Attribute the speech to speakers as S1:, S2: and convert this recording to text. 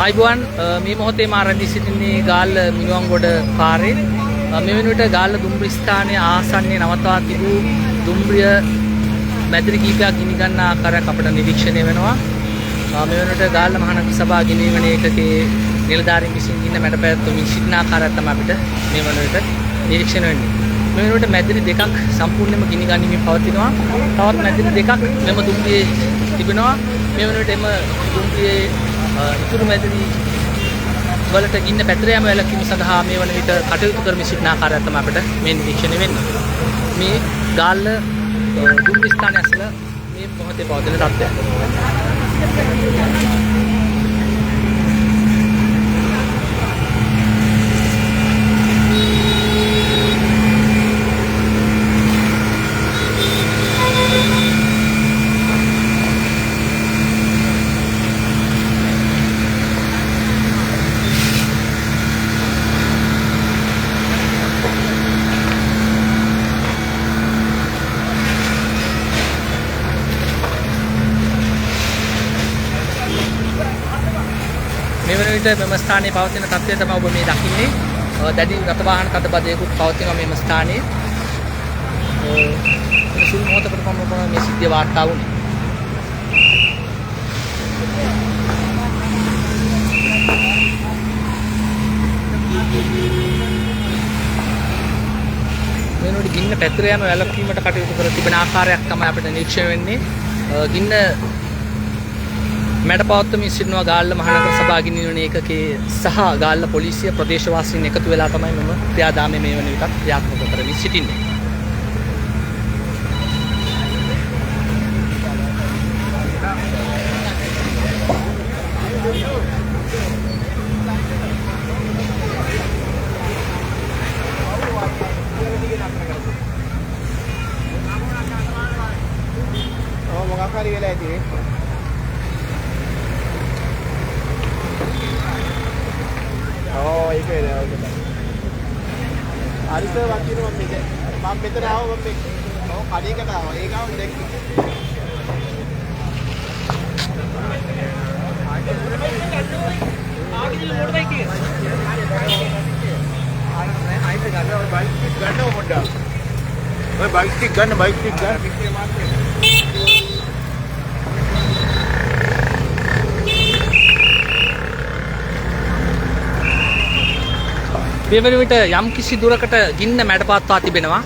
S1: ආයිබුවන් මේ මොහොතේ මා රැඳී සිටින්නේ ගාල්ල මිනුවන්ගොඩ පාරේ මේ වෙනුවට ගාල්ල දුම්රිය ස්ථානයේ ආසන්නයේ නවතා තිබූ දුම්රිය මැදිරි කීපයක් ගිනි ගන්න ආකාරයක් අපට නිරීක්ෂණය වෙනවා. මේ වෙනුවට ගාල්ල මහනගර සභා ගිනිවන ඒකකයේ නිලධාරීන් විසින් ඉන්න මැඩපැවැත්වමින් සිටින ආකාරයක් තමයි අපිට මේ වෙනුවට නිරීක්ෂණය වෙන්නේ. මේ වෙනුවට මැදිරි දෙකක් සම්පූර්ණයෙන්ම ගිනි ගනිමින් පවතිනවා. තවත් මැදිරි දෙකක් මෙම දුම්රියේ තිබෙනවා. මේ වෙනුවට එම දුම්රියේ ඉතුරු මැදිරි වලට ගින්න පැතිර යාම වැළැක්වීම සඳහා මේ වන විට කටයුතු කරමින් සිටින ආකාරයක් තමයි අපිට මේ නිරීක්ෂණය වෙන්නේ. මේ ගාල්ල දුම්රිය ස්ථානයේ අසල මේ මොහොතේ පවතින තත්ත්වය. මේ වන විට මෙම ස්ථානයේ පවතින තත්ත්වය තමයි ඔබ මේ දකින්නේ. දැඩි රථ වාහන තදබදයකුත් පවතිනවා මෙම ස්ථානයේ. සුළු මොහොතකට පමණ මේ සිද්ධිය වාර්තා වුණේ. මෙන්නෝඩි ගින්න පැතිර යන වැළැක්වීමට කටයුතු කර තිබෙන ආකාරයක් තමයි අපිට නිරීක්ෂණය වෙන්නේ. ගින්න මැඩපවත්වමින් සිටිනවා ගාල්ල මහනගර සභා ගිනිවන ඒකකයේ සහ ගාල්ල පොලිසිය ප්‍රදේශවාසීන් එකතු වෙලා තමයි මම ක්‍රියාදාමයේ මේ වන විටත් ක්‍රියාත්මක කරමින් සිටින්නේ.
S2: මොකක් හරි වෙලා ඇති ඒක නෑ ඔක තමයි. හරිද වකින මම මෙතන ආවා මම කඩේකට ආවා. ඒක ආවම දැක්කේ. ආගිල මොකටද කියන්නේ? ආයෙත් ගන්න ඔය බයික් ගන්න පොඩ්ඩක්. ඔය බයික් ටික ගන්න බයික් ටික ගන්න.
S1: මේ වන විට යම් කිසි දුරකට ගින්න මැඩපවත්වා තිබෙනවා.